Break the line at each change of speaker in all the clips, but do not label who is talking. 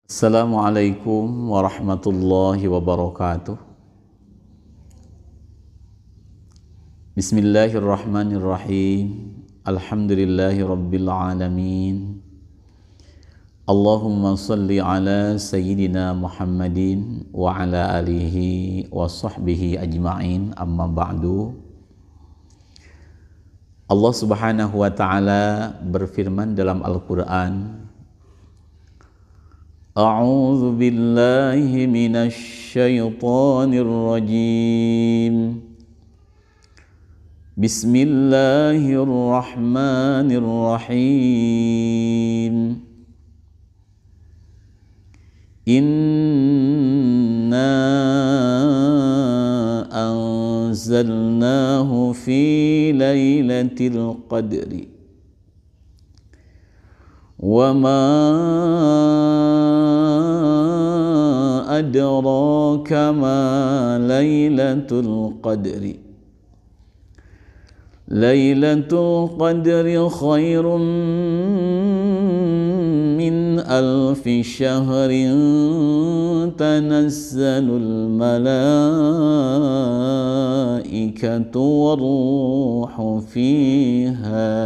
Assalamualaikum warahmatullahi wabarakatuh. Bismillahirrahmanirrahim. Alhamdulillahi rabbil alamin. Allahumma salli ala sayyidina Muhammadin wa ala alihi wa sahbihi ajma'in, amma ba'du. Allah subhanahu wa ta'ala berfirman dalam Al-Quran, A'udzu billahi minasy syaithanir rajim. Bismillahirrahmanirrahim. Inna anzalnahu fi lailatul qadri. Wa ma adraka ma lailatul qadri. Lailatul qadri khairum min alfi syahrin tanazzalul malaikatu warruhu fiha.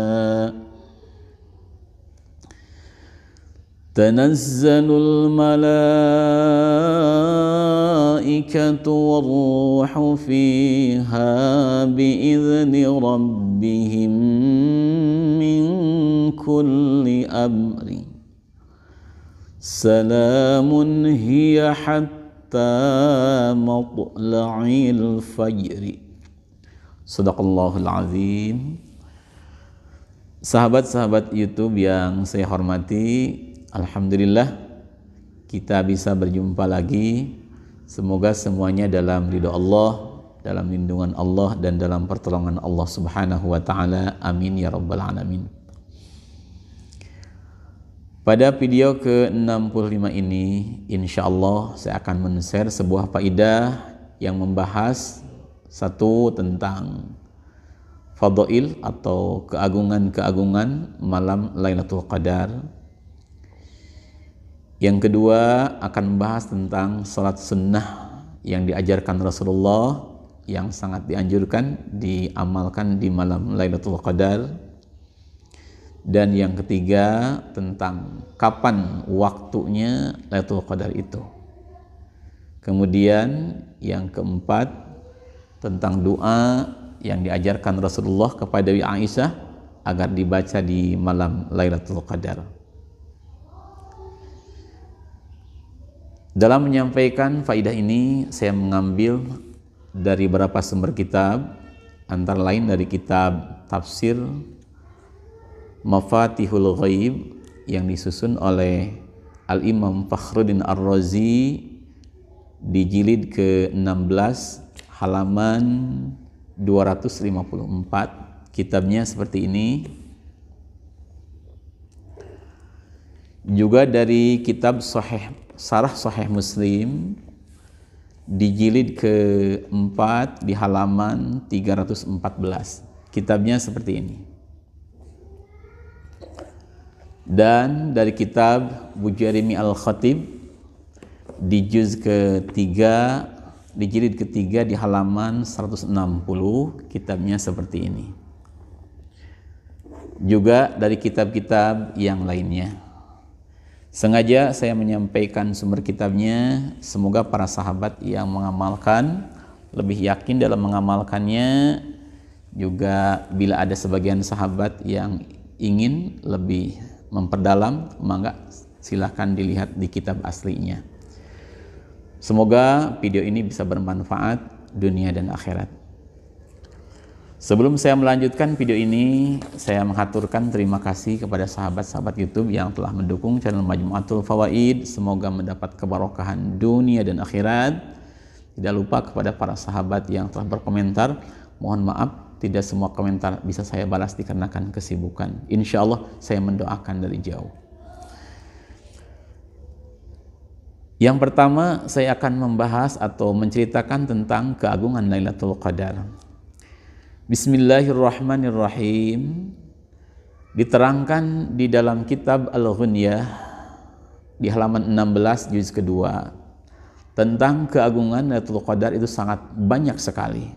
تنزل الملائكة والروح فيها بإذن ربهم من كل أمر سلام هي حتى مطلع الفجر. Sadaqallahul azim. Sahabat-sahabat YouTube yang saya hormati, alhamdulillah kita bisa berjumpa lagi. Semoga semuanya dalam ridho Allah, dalam lindungan Allah, dan dalam pertolongan Allah subhanahu wa ta'ala. Amin ya rabbal alamin. Pada video ke-65 ini, insya Allah saya akan men-share sebuah faedah yang membahas satu tentang fadail atau keagungan-keagungan malam Lailatul Qadar. Yang kedua akan membahas tentang salat sunnah yang diajarkan Rasulullah, yang sangat dianjurkan diamalkan di malam Lailatul Qadar. Dan yang ketiga tentang kapan waktunya Lailatul Qadar itu. Kemudian yang keempat tentang doa yang diajarkan Rasulullah kepada Aisyah agar dibaca di malam Lailatul Qadar. Dalam menyampaikan faidah ini, saya mengambil dari beberapa sumber kitab, antara lain dari kitab tafsir Mafatihul Ghaib yang disusun oleh Al-Imam Fakhruddin Ar-Razi di jilid ke-16 halaman 254. Kitabnya seperti ini. Juga dari kitab Syarah Sahih Muslim di jilid ke-4 di halaman 314. Kitabnya seperti ini. Dan dari kitab Bujarimi Al-Khatib di juz ke-3 di jilid ke-3 di halaman 160. Kitabnya seperti ini. Juga dari kitab-kitab yang lainnya. Sengaja saya menyampaikan sumber kitabnya, semoga para sahabat yang mengamalkan lebih yakin dalam mengamalkannya. Juga bila ada sebagian sahabat yang ingin lebih memperdalam, maka silakan dilihat di kitab aslinya. Semoga video ini bisa bermanfaat dunia dan akhirat. Sebelum saya melanjutkan video ini, saya mengaturkan terima kasih kepada sahabat-sahabat YouTube yang telah mendukung channel Majmu'atul Fawaid. Semoga mendapat keberkahan dunia dan akhirat. Tidak lupa kepada para sahabat yang telah berkomentar. Mohon maaf, tidak semua komentar bisa saya balas dikarenakan kesibukan. Insya Allah saya mendoakan dari jauh. Yang pertama, saya akan membahas atau menceritakan tentang keagungan Lailatul Qadar. Bismillahirrahmanirrahim. Diterangkan di dalam kitab Al-Ghunyah di halaman 16 juz kedua. Tentang keagungan Lailatul Qadar itu sangat banyak sekali.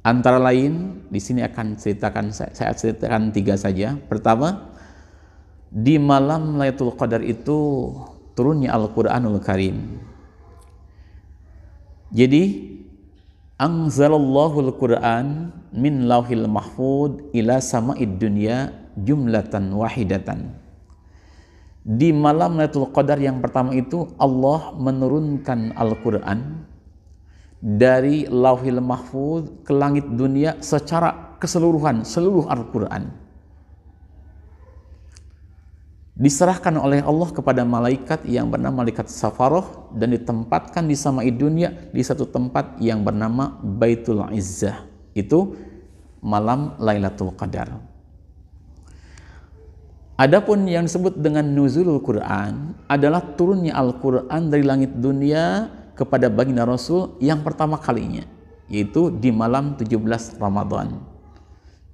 Antara lain di sini akan saya ceritakan 3 saja. Pertama, di malam Lailatul Qadar itu turunnya Al-Qur'anul Karim. Jadi anzalallahu al-Qur'an min lauhil mahfud ila sama'id dunya jumlatan wahidatan. Di malam Lailatul Qadar yang pertama itu Allah menurunkan Al-Qur'an dari lauhil mahfud ke langit dunia secara keseluruhan, seluruh Al-Qur'an diserahkan oleh Allah kepada malaikat yang bernama malaikat Safaroh dan ditempatkan di samai dunia di satu tempat yang bernama Baitul Izzah. Itu malam Lailatul Qadar. Adapun yang disebut dengan nuzulul Quran adalah turunnya Al-Quran dari langit dunia kepada baginda Rasul yang pertama kalinya, yaitu di malam 17 Ramadan.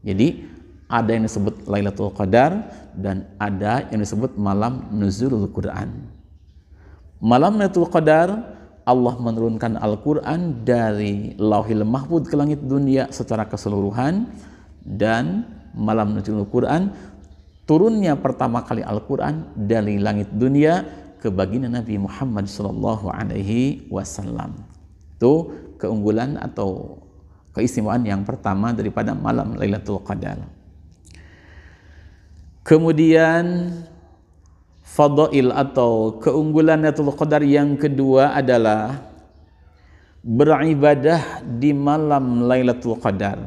Jadi ada yang disebut Lailatul Qadar dan ada yang disebut malam nuzulul Quran. Malam Lailatul Qadar Allah menurunkan Al-Quran dari Lauhil Mahfud ke langit dunia secara keseluruhan, dan malam nuzulul Quran turunnya pertama kali Al-Quran dari langit dunia ke baginda Nabi Muhammad SAW. Itu keunggulan atau keistimewaan yang pertama daripada malam Lailatul Qadar. Kemudian fadail atau keunggulan Lailatul Qadar yang kedua adalah beribadah di malam Lailatul Qadar.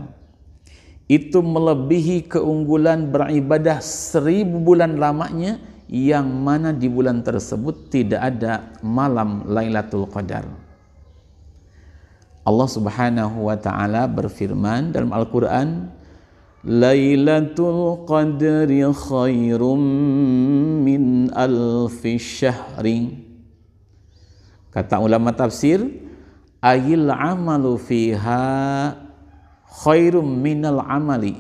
Itu melebihi keunggulan beribadah 1000 bulan lamanya, yang mana di bulan tersebut tidak ada malam Lailatul Qadar. Allah Subhanahu wa taala berfirman dalam Al-Qur'an, Lailatul Qadri khairum min alfi syahri. Kata ulama tafsir, ayil amalu fiha khairum minal amali.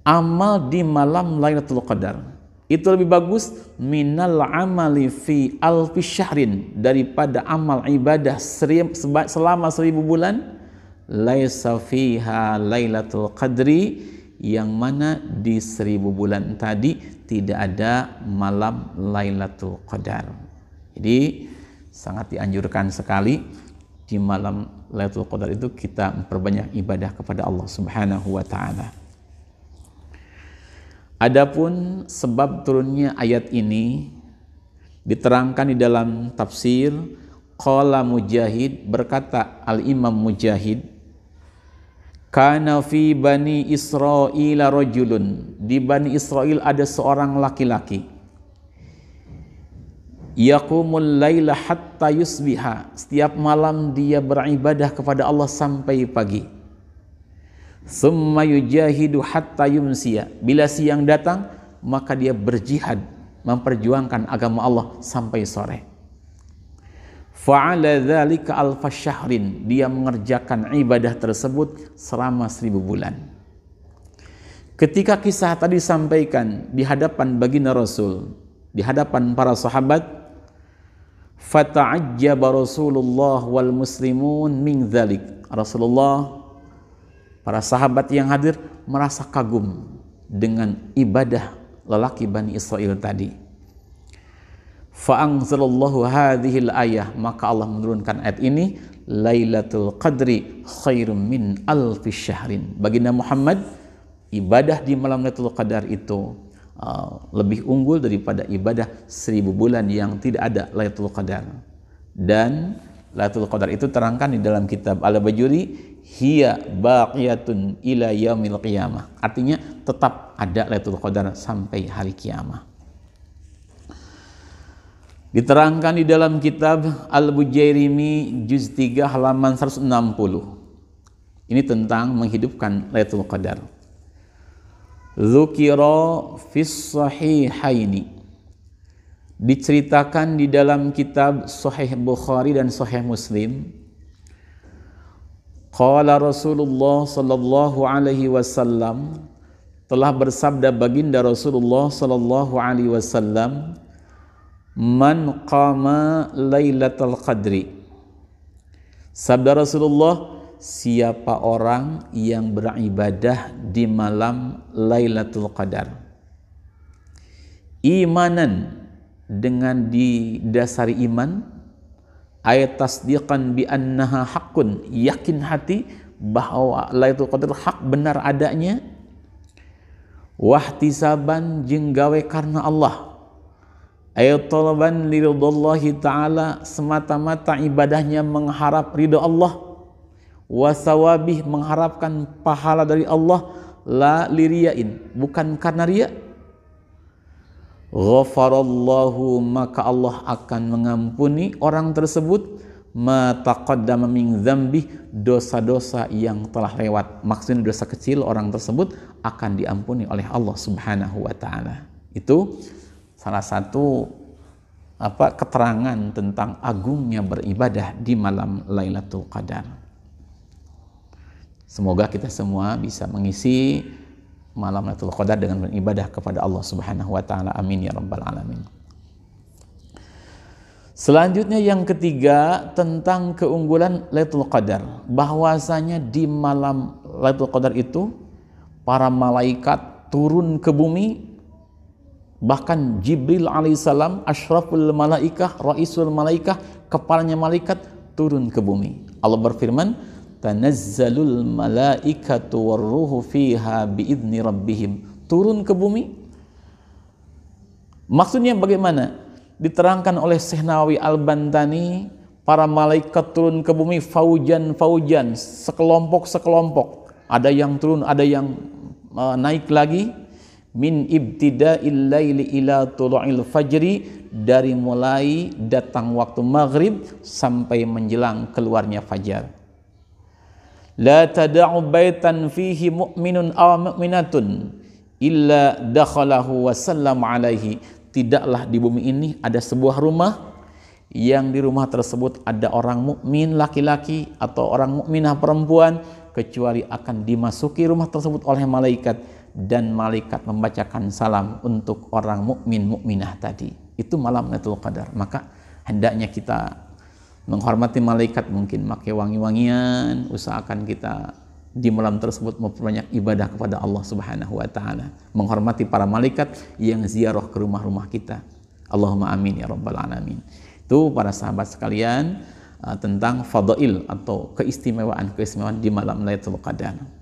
Amal di malam Lailatul Qadar itu lebih bagus minal amali fi alfi syahrin, daripada amal ibadah selama 1000 bulan. Laisa fiha Lailatul Qadri, yang mana di 1000 bulan tadi tidak ada malam Lailatul Qadar. Jadi sangat dianjurkan sekali di malam Lailatul Qadar itu kita memperbanyak ibadah kepada Allah Subhanahu wa taala. Adapun sebab turunnya ayat ini diterangkan di dalam tafsir. Qala Mujahid, berkata Al-Imam Mujahid, kana fi Bani Israil rajulun, di Bani Israel ada seorang laki-laki, yaqumul laila hatta yusbiha, setiap malam dia beribadah kepada Allah sampai pagi. Summa yujahidu hatta yumsiya, bila siang datang maka dia berjihad memperjuangkan agama Allah sampai sore. Fa'ala dzalika alfa syahrin, dia mengerjakan ibadah tersebut selama 1000 bulan. Ketika kisah tadi disampaikan di hadapan baginda Rasul, di hadapan para sahabat, fata'ajjaba Rasulullah wal muslimun min dzalik. Rasulullah, para sahabat yang hadir merasa kagum dengan ibadah lelaki Bani Israel tadi. Fa'anzalallahu hadhil ayah, maka Allah menurunkan ayat ini, Lailatul Qadri khairum min alfi syahrin. Baginda Muhammad, ibadah di malam Lailatul Qadar itu lebih unggul daripada ibadah 1000 bulan yang tidak ada Lailatul Qadar. Dan Lailatul Qadar itu terangkan di dalam kitab Al-Bajuri, hiya baqiyatun ila yaumil qiyamah. Artinya tetap ada Lailatul Qadar sampai hari kiamat. Diterangkan di dalam kitab Al-Bujairimi juz 3 halaman 160. Ini tentang menghidupkan Lailatul Qadar. Dzukira fis sahihaini, diceritakan di dalam kitab Sahih Bukhari dan Sahih Muslim. Qala Rasulullah sallallahu alaihi wasallam, telah bersabda baginda Rasulullah sallallahu alaihi wasallam, man qama lailatul qadri. Sabda Rasulullah, siapa orang yang beribadah di malam Lailatul Qadar, imanan, dengan didasari iman, ayat tasdiqan bi annaha haqqun, yakin hati bahwa Lailatul Qadar hak benar adanya, wahtisaban jeung gawe karena Allah, ayat talaban liridhallahi ta'ala, semata-mata ibadahnya mengharap ridha Allah, wasawabih, mengharapkan pahala dari Allah, la liriyain, bukan karena riya, ghafarallahu, maka Allah akan mengampuni orang tersebut ma taqaddama min dzambi, dosa-dosa yang telah lewat. Maksudnya dosa kecil orang tersebut akan diampuni oleh Allah Subhanahu wa taala. Itu salah satu keterangan tentang agungnya beribadah di malam Lailatul Qadar. Semoga kita semua bisa mengisi malam Lailatul Qadar dengan beribadah kepada Allah Subhanahu wa taala. Amin ya rabbal alamin. Selanjutnya yang ketiga, tentang keunggulan Lailatul Qadar, bahwasanya di malam Lailatul Qadar itu para malaikat turun ke bumi. Bahkan Jibril alaihissalam, asyraful malaikah, raisul malaikah, kepalanya malaikat, turun ke bumi. Allah berfirman, tanazzalul malaikatu warruhu fiha biidzni rabbihim. Turun ke bumi. Maksudnya bagaimana? Diterangkan oleh Syekh Nawawi Al-Bantani, para malaikat turun ke bumi faujan, sekelompok. Ada yang turun, ada yang naik lagi. Min ibtida'il laili ila tulu'il fajri, dari mulai datang waktu maghrib sampai menjelang keluarnya fajar. La tada'u baitan fihi mu'minun aw mu'minatun illa dakhalahu wa sallam alaihi. Tidaklah di bumi ini ada sebuah rumah yang di rumah tersebut ada orang mukmin laki-laki atau orang mukminah perempuan, kecuali akan dimasuki rumah tersebut oleh malaikat, dan malaikat membacakan salam untuk orang mukmin mukminah tadi. Itu malam Lailatul Qadar. Maka hendaknya kita menghormati malaikat, mungkin pakai wangi-wangian, usahakan kita di malam tersebut memperbanyak ibadah kepada Allah Subhanahu wa taala, menghormati para malaikat yang ziarah ke rumah-rumah kita. Allahumma amin ya rabbal alamin. Itu para sahabat sekalian tentang fadail atau keistimewaan di malam Lailatul Qadar.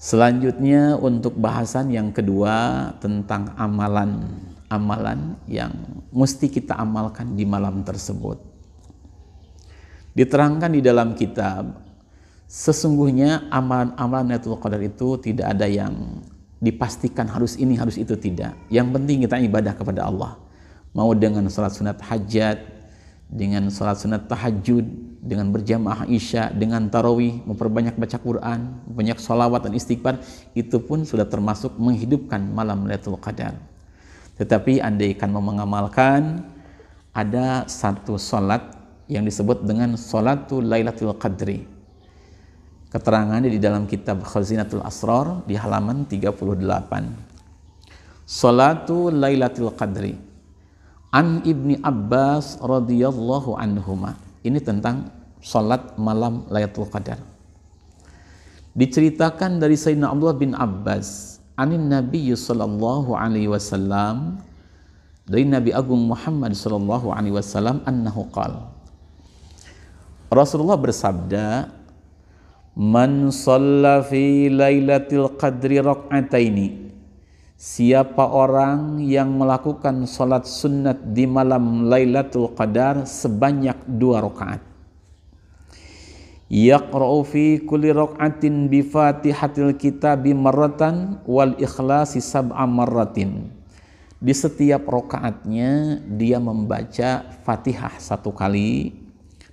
Selanjutnya untuk bahasan yang kedua tentang amalan yang mesti kita amalkan di malam tersebut. Diterangkan di dalam kitab, sesungguhnya amalan-amalan Lailatul Qadar itu tidak ada yang dipastikan harus ini, harus itu, tidak. Yang penting kita ibadah kepada Allah. Mau dengan salat sunat hajat, dengan salat sunat tahajud, dengan berjamaah isya, dengan tarawih, memperbanyak baca Quran, banyak sholawat dan istighfar, itu pun sudah termasuk menghidupkan malam Lailatul Qadar. Tetapi andaikan mau mengamalkan, ada satu salat yang disebut dengan Salatul Lailatul Qadri. Keterangannya di dalam kitab Khazinatul Asrar di halaman 38. Salatul Lailatul Qadri an Ibni Abbas radhiyallahu anhuma. Ini tentang salat malam Lailatul Qadar. Diceritakan dari Sayyidina Abdullah bin Abbas anin Nabi sallallahu alaihi wasallam, dari Nabi Agung Muhammad sallallahu alaihi wasallam, annahu qala, Rasulullah bersabda, man shalla fi lailatul qadri rak'ataini, siapa orang yang melakukan salat sunnat di malam Lailatul Qadar sebanyak 2 rakaat, yaqra'u fi kulli rak'atin bi Fatihatil Kitabi marratan wal Ikhlasi sab'a marratin, di setiap rakaatnya dia membaca Fatihah 1 kali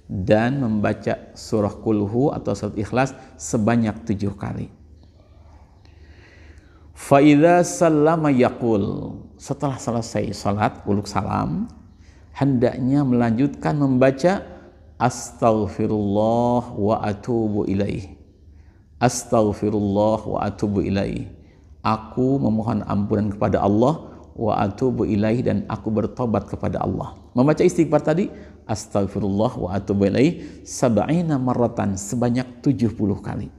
dan membaca surah Kulhu atau surat Ikhlas sebanyak 7 kali. Fa idza sallama yaqul, setelah selesai salat uluk salam, hendaknya melanjutkan membaca astaghfirullah wa atubu ilaih. Astaghfirullah wa atubu ilaih. Aku memohon ampunan kepada Allah, wa atubu ilaih, dan aku bertobat kepada Allah. Membaca istighfar tadi, astaghfirullah wa atubu ilaih sab'ina marratan, sebanyak 70 kali.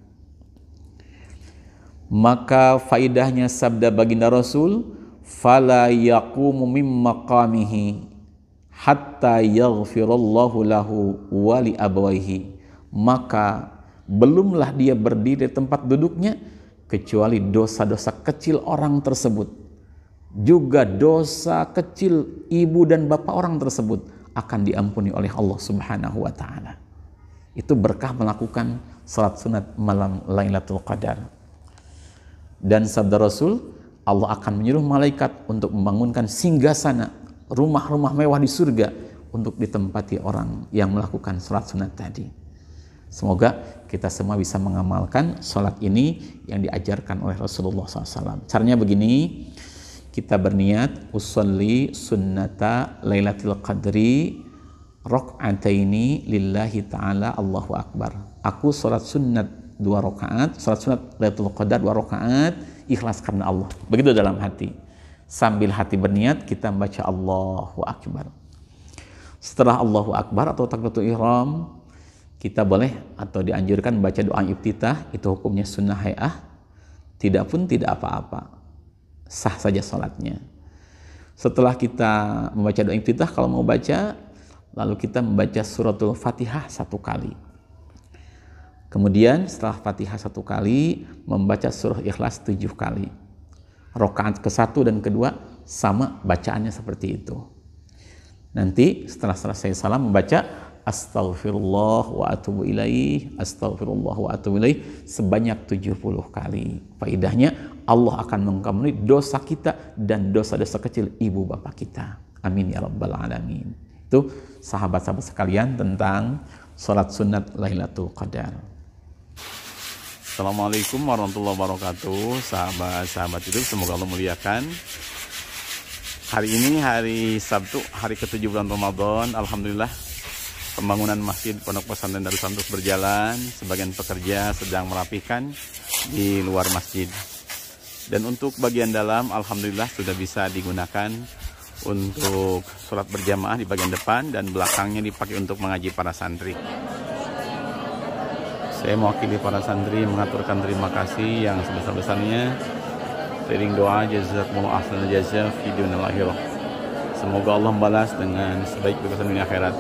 Maka faidahnya sabda baginda Rasul, fala yaqumu mim maqamihi hatta yaghfirallahu lahu wa li abawaihi, maka belumlah dia berdiri di tempat duduknya kecuali dosa-dosa kecil orang tersebut, juga dosa kecil ibu dan bapak orang tersebut akan diampuni oleh Allah Subhanahu wa ta'ala. Itu berkah melakukan salat sunat malam Lailatul Qadar. Dan sabda Rasul, Allah akan menyuruh malaikat untuk membangunkan singgasana, rumah-rumah mewah di surga untuk ditempati orang yang melakukan salat sunat tadi. Semoga kita semua bisa mengamalkan salat ini yang diajarkan oleh Rasulullah SAW. Caranya begini, kita berniat usolli sunnata Lailatul Qadri rak'ataini lillahi ta'ala Allahu Akbar. Aku salat sunnat 2 rakaat, salat sunnat Lailatul Qadar 2 rakaat, ikhlas karena Allah. Begitu dalam hati. Sambil hati berniat, kita membaca Allahu Akbar. Setelah Allahu Akbar atau takbiratul ihram, kita boleh atau dianjurkan membaca doa iftitah, itu hukumnya sunnah hay'ah. Tidak pun tidak apa-apa, sah saja salatnya. Setelah kita membaca doa iftitah, kalau mau baca, lalu kita membaca suratul Fatihah 1 kali. Kemudian setelah Fatihah 1 kali, membaca surah Ikhlas 7 kali. Rakaat ke-1 dan kedua sama bacaannya seperti itu. Nanti setelah selesai salam membaca astaghfirullah wa atubu ilaih, astaghfirullah wa atubu ilaih sebanyak 70 kali. Faidahnya, Allah akan mengampuni dosa kita dan dosa-dosa kecil ibu bapak kita. Amin ya rabbal alamin. Itu sahabat-sahabat sekalian tentang salat sunat Lailatul Qadar. Assalamualaikum warahmatullahi wabarakatuh. Sahabat-sahabat YouTube, semoga Allah muliakan. Hari ini hari Sabtu, hari ke-7 bulan Ramadan. Alhamdulillah, pembangunan masjid Pondok Pesantren Darus Salam terus berjalan. Sebagian pekerja sedang merapikan di luar masjid. Dan untuk bagian dalam, alhamdulillah sudah bisa digunakan untuk sholat berjamaah di bagian depan, dan belakangnya dipakai untuk mengaji para santri. Saya mewakili para santri mengaturkan terima kasih yang sebesar-besarnya. Sering doa, jazakumullah ahsanal jazaa fi dunya wal akhirah. Semoga Allah membalas dengan sebaik-baik dunia akhirat.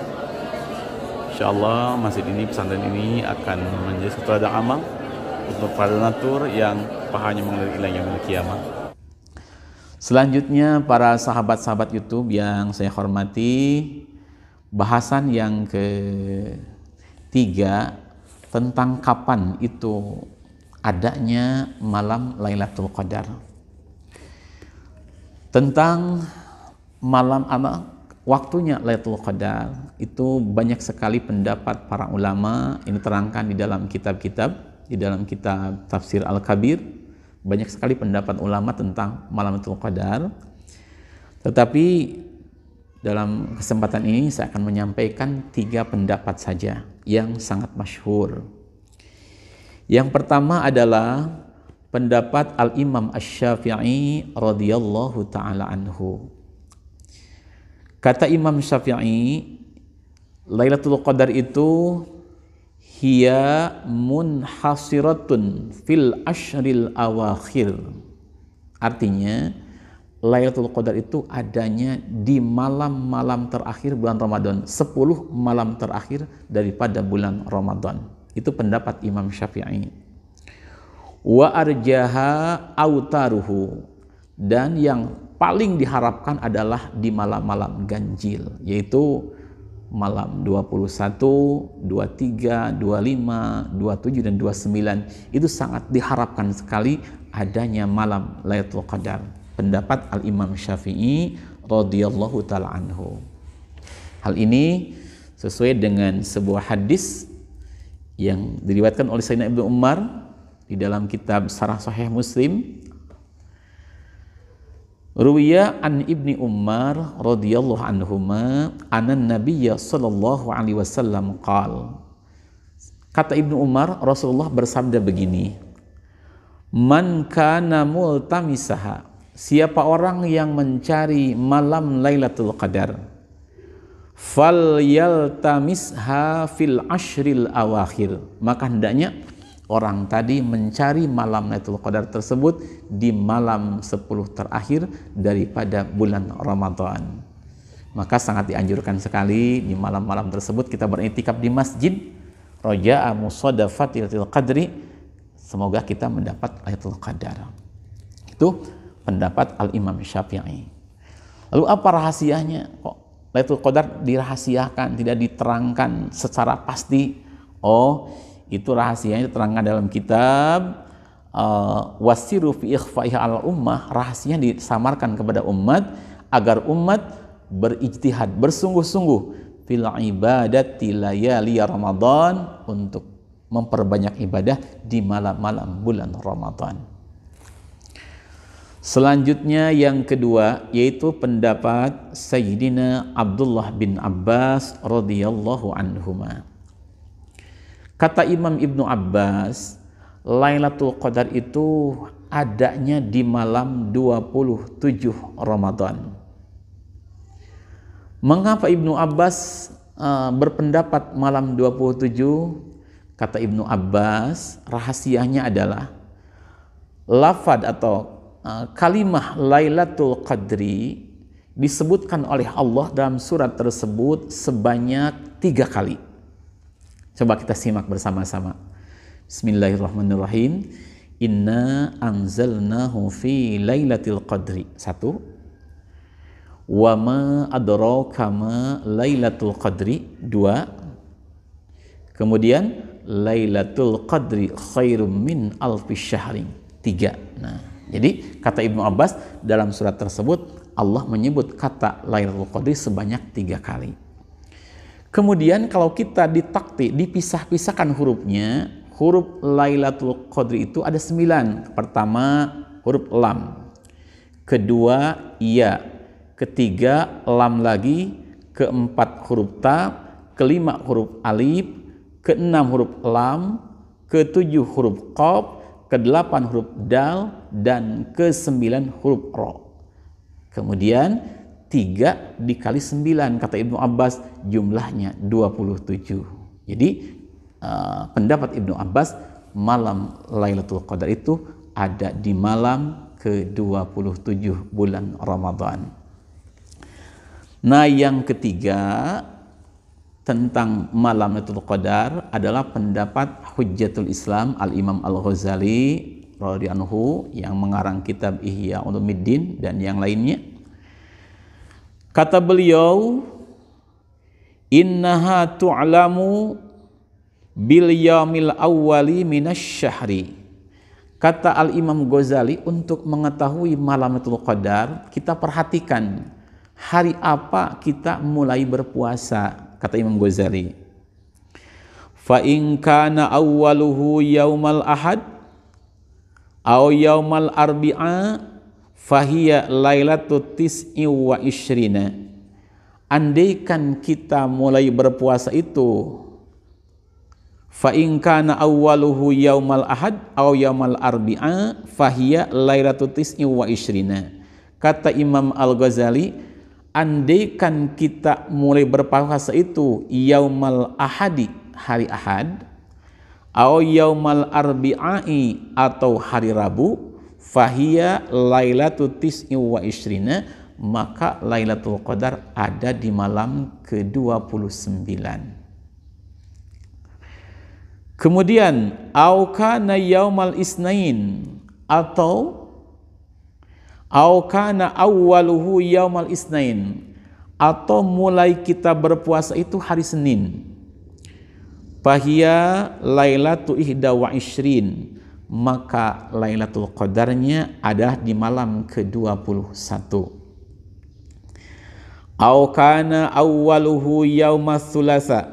Insyaallah masjid ini, pesantren ini akan menjadi satu ladang amal untuk para donatur yang pahanya mengalir ila yaumil qiyamah. Selanjutnya para sahabat-sahabat YouTube yang saya hormati, bahasan yang ketiga tentang kapan itu adanya malam Lailatul Qadar. Tentang malam waktunya Lailatul Qadar itu banyak sekali pendapat para ulama. Ini terangkan di dalam kitab-kitab, di dalam kitab Tafsir Al-Kabir, banyak sekali pendapat ulama tentang malam Lailatul Qadar. Tetapi dalam kesempatan ini saya akan menyampaikan 3 pendapat saja yang sangat masyhur. Yang pertama adalah pendapat Al-Imam Asy-Syafi'i radhiyallahu taala anhu. Kata Imam Syafi'i, Lailatul Qadar itu hiya munhasiratun fil ashril awakhir. Artinya Lailatul Qadar itu adanya di malam-malam terakhir bulan Ramadan, 10 malam terakhir daripada bulan Ramadan. Itu pendapat Imam Syafi'i. Wa arjaha autaruhu, dan yang paling diharapkan adalah di malam-malam ganjil, yaitu malam 21, 23, 25, 27 dan 29. Itu sangat diharapkan sekali adanya malam Lailatul Qadar. Pendapat Al-Imam Syafi'i radhiyallahu taala anhu. Hal ini sesuai dengan sebuah hadis yang diriwayatkan oleh Sayyidina Ibnu Umar di dalam kitab Syarah Sahih Muslim. Ruwiya an Ibni Umar radhiyallahu anhuma anan Nabiyya sallallahu alaihi wasallam qala. Kata Ibnu Umar, Rasulullah bersabda begini, man kana multamisaha, siapa orang yang mencari malam Lailatul Qadar, fal yaltamisha fil ashril awakhir, maka hendaknya orang tadi mencari malam Lailatul Qadar tersebut di malam 10 terakhir daripada bulan Ramadan. Maka sangat dianjurkan sekali di malam-malam tersebut kita beriktikaf di masjid, raja'a musadafatil qadri, semoga kita mendapat Lailatul Qadar. Itu pendapat Al-Imam Syafi'i. Lalu apa rahasianya? Kok Lailatul Qadar dirahasiakan, tidak diterangkan secara pasti? Oh, itu rahasianya diterangkan dalam kitab Wasiru fi ikhfa'iha al ummah. Rahasianya disamarkan kepada umat agar umat berijtihad, bersungguh-sungguh fil ibadati layali Ramadan, untuk memperbanyak ibadah di malam-malam bulan Ramadan. Selanjutnya yang kedua yaitu pendapat Sayyidina Abdullah bin Abbas radhiyallahu anhuma. Kata Imam Ibnu Abbas, Lailatul Qadar itu adanya di malam 27 Ramadan. Mengapa Ibnu Abbas berpendapat malam 27? Kata Ibnu Abbas, rahasianya adalah lafaz atau kalimah Lailatul Qadri disebutkan oleh Allah dalam surat tersebut sebanyak 3 kali. Coba kita simak bersama-sama. Bismillahirrahmanirrahim. Inna anzalnahu fi lailatul qadri. 1. Wa ma adraka ma lailatul qadri. 2. Kemudian lailatul qadri khairum min alfi syahrin. 3. Nah, jadi kata Ibnu Abbas dalam surat tersebut Allah menyebut kata lailatul qadri sebanyak 3 kali. Kemudian kalau kita ditakti, dipisah-pisahkan hurufnya, huruf Lailatul Qadri itu ada 9. Pertama huruf lam, kedua ya, ketiga lam lagi, keempat huruf ta, kelima huruf alif, keenam huruf lam, ketujuh huruf qaf, kedelapan huruf dal, dan ke-9 huruf ro. Kemudian 3 dikali 9, kata Ibnu Abbas jumlahnya 27. Jadi pendapat Ibnu Abbas malam Lailatul Qadar itu ada di malam ke-27 bulan Ramadan. Nah, yang ketiga tentang malam Lailatul Qadar adalah pendapat Hujjatul Islam Al-Imam Al-Ghazali radhiyallahu anhu yang mengarang kitab Ihya Ulumuddin dan yang lainnya. Kata beliau, innaha tu'lamu bil yaumil awwali minasy syahri. Kata Al-Imam Ghazali, untuk mengetahui malam Lailatul Qadar, kita perhatikan hari apa kita mulai berpuasa. Kata Imam Ghazali, fa in kana awwaluhu yaumal ahad aw yaumal arbi'a fahiya lailatul tis'i wa isyrina. Andaikan kita mulai berpuasa itu, fa in kana awwaluhu yaumal ahad aw yaumal arbi'a fahiya lailatul tis'i wa isyrina. Kata Imam Al-Ghazali, andaikan kita mulai berpuasa itu yaumal ahadi, hari Ahad, atau yaumal arbi'i, atau hari Rabu, fahiya lailatul tis'i wa isyrina, maka Lailatul Qadar ada di malam ke-29. Kemudian au kana yaumal isnain, atau au kana awwaluhu yaumal isnain, atau mulai kita berpuasa itu hari Senin, fahiya lailatu ihda wa ishrin, maka Lailatul Qadarnya ada di malam ke-21. Au kana awwaluhu yaumas tsulasa,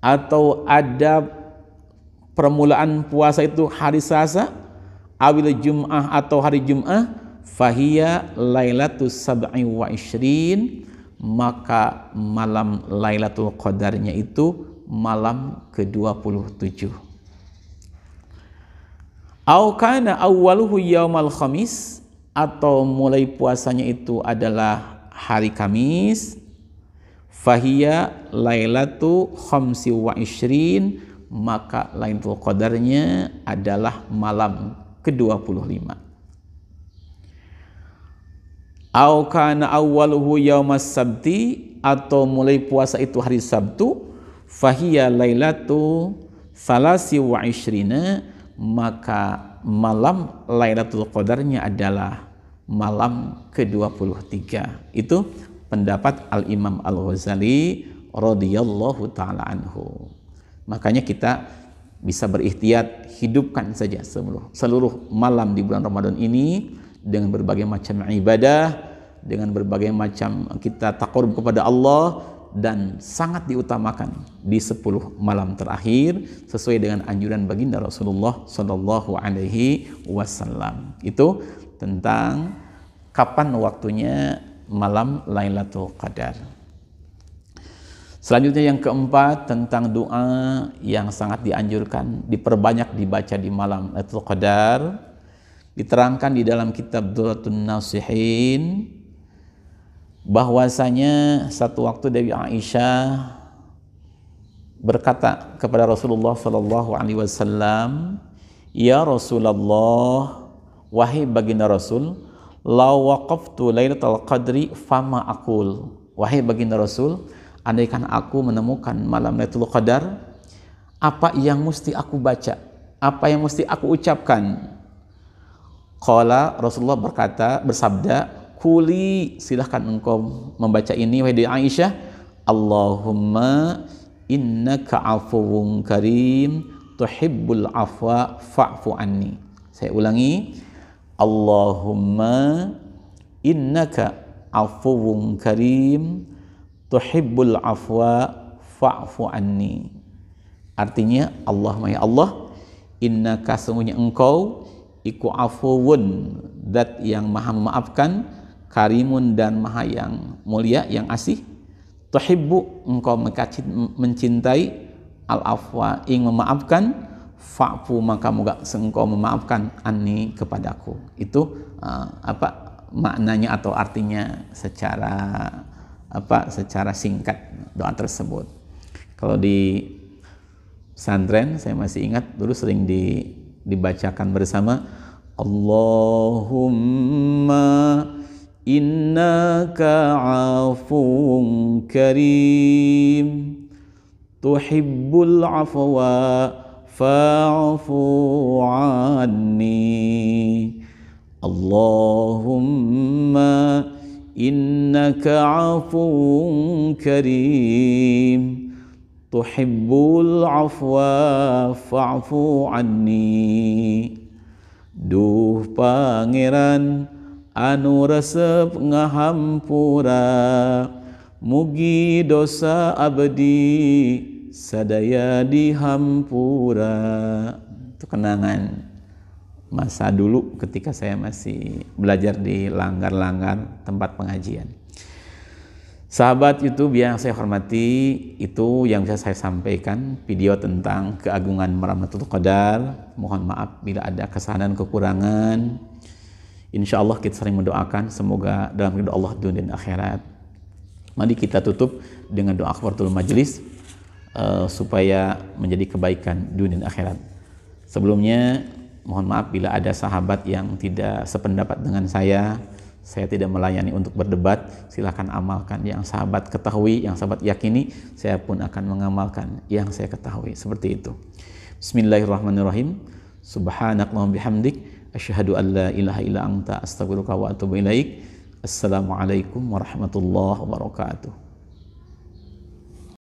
atau ada permulaan puasa itu hari Selasa, awil Jum'ah, atau hari Jum'ah, fahiya lailatus sab'i wa ishrin, maka malam Lailatul Qadarnya itu malam ke-27. Au kana awwaluhu yaumal khamis, atau mulai puasanya itu adalah hari Kamis, fahiya lailatu khamsi wa ishrin, maka Lailatul Qadarnya adalah malam ke-25. Au kana awwaluhu yaumas sabti, atau mulai puasa itu hari Sabtu, fahiya lailatu salasi wa ishrina, maka malam Lailatul Qadarnya adalah malam ke-23. Itu pendapat Al-Imam Al-Ghazali radhiyallahu ta'ala anhu. Makanya kita bisa berikhtiar, hidupkan saja seluruh malam di bulan Ramadan ini dengan berbagai macam ibadah, dengan berbagai macam kita taqarrub kepada Allah, dan sangat diutamakan di 10 malam terakhir sesuai dengan anjuran baginda Rasulullah sallallahu alaihi wasallam. Itu tentang kapan waktunya malam Lailatul Qadar. Selanjutnya yang keempat, tentang doa yang sangat dianjurkan diperbanyak dibaca di malam Lailatul Qadar. Diterangkan di dalam kitab Durratun Nasihin bahwasanya satu waktu Dewi Aisyah berkata kepada Rasulullah sallallahu alaihi wasallam, "Ya Rasulullah, wahai baginda Rasul, la waqaftu lailatul qadri fama aqul." Wahai baginda Rasul, andaikan aku menemukan malam Lailatul Qadar, apa yang mesti aku baca? Apa yang mesti aku ucapkan? Qala, Rasulullah bersabda, "Kuli, silahkan engkau membaca ini wahai Aisyah, Allahumma innaka afuwun karim tuhibbul afwa fa'fu anni." Saya ulangi, Allahumma innaka afuwun karim tuhibbul afwa fa'fu anni. Artinya, Allahumma ya Allah, innaka sesungguhnya engkau iku afuwun, zat yang maha memaafkan, karimun dan maha yang mulia, yang asih, tuhibbu engkau mencintai, al-afwa ing memaafkan, fa'fu maka moga engkau memaafkan, anni kepadaku. Itu maknanya atau artinya secara singkat doa tersebut. Kalau di pesantren saya masih ingat dulu sering dibacakan bersama, Allahumma innaka afuwun karim tuhibbul afwa fa'fu anni. Allahumma innaka afuwun karim tuhibbul afwa fa'fu anni. Duh Pangeran anu resep ngahampura, mugi dosa abdi sadaya dihampura. Itu kenangan masa dulu ketika saya masih belajar di langgar-langgar tempat pengajian. Sahabat YouTube yang saya hormati, itu yang bisa saya sampaikan video tentang keagungan Lailatul Qadar. Mohon maaf bila ada kesalahan kekurangan. Insya Allah kita sering mendoakan semoga dalam ridho Allah dunia dan akhirat. Mari kita tutup dengan doa kafaratul majlis supaya menjadi kebaikan dunia dan akhirat. Sebelumnya mohon maaf bila ada sahabat yang tidak sependapat dengan saya tidak melayani untuk berdebat. Silakan amalkan yang sahabat ketahui, yang sahabat yakini, saya pun akan mengamalkan yang saya ketahui. Seperti itu. Bismillahirrahmanirrahim. Subhanakallahumma bihamdik asyhadu an la ilaha illa anta astaghfiruka wa atubu ilaik. Assalamualaikum warahmatullahi wabarakatuh.